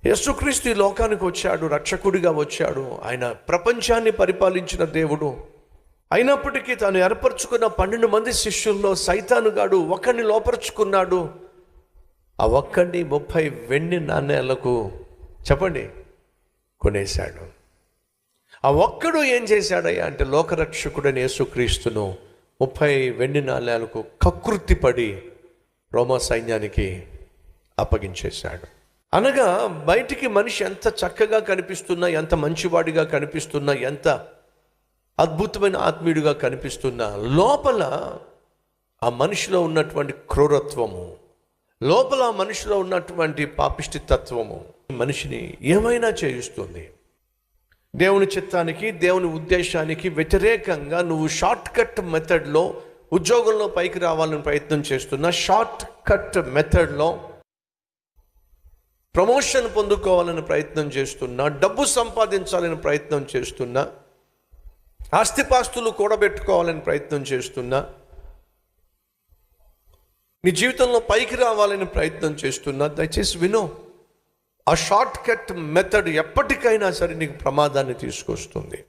యేసుక్రీస్తు ఈ లోకానికి వచ్చాడు, రక్షకుడిగా వచ్చాడు. ఆయన ప్రపంచాన్ని పరిపాలించిన దేవుడు. అయినప్పటికీ తాను ఏర్పరచుకున్న 12 మంది శిష్యుల్లో సైతానుగాడు ఒకరిని లోపరుచుకున్నాడు. ఆ ఒక్కడిని 30 వెండి నాణేలకు చెప్పండి కొనేశాడు. ఆ ఒక్కడు ఏం చేశాడయ్యా అంటే లోకరక్షకుడని యేసుక్రీస్తును 30 వెండి నాణేలకు కకృతిపడి రోమా సైన్యానికి అప్పగించేశాడు. అనగా బయటికి మనిషి ఎంత చక్కగా కనిపిస్తున్నా, ఎంత మంచివాడిగా కనిపిస్తున్నా, ఎంత అద్భుతమైన ఆత్మీయుడిగా కనిపిస్తున్నా, లోపల ఆ మనిషిలో ఉన్నటువంటి క్రూరత్వము, లోపల ఆ మనిషిలో ఉన్నటువంటి పాపిష్టి తత్వము మనిషిని ఏమైనా చేయిస్తుంది. దేవుని చిత్తానికి, దేవుని ఉద్దేశానికి వ్యతిరేకంగా నువ్వు షార్ట్ కట్ మెథడ్లో ఉద్యోగంలో పైకి రావాలని ప్రయత్నం చేస్తున్నా, షార్ట్ కట్ మెథడ్లో ప్రమోషన్ పొందుకోవాలని ప్రయత్నం చేస్తున్నా, డబ్బు సంపాదించాలని ప్రయత్నం చేస్తున్నా, ఆస్తిపాస్తులు కూడబెట్టుకోవాలని ప్రయత్నం చేస్తున్నా, నీ జీవితంలో పైకి రావాలని ప్రయత్నం చేస్తున్నా, దయచేసి విను. ఆ షార్ట్ కట్ మెథడ్ ఎప్పటికైనా సరే నీకు ప్రమాదాన్ని తీసుకొస్తుంది.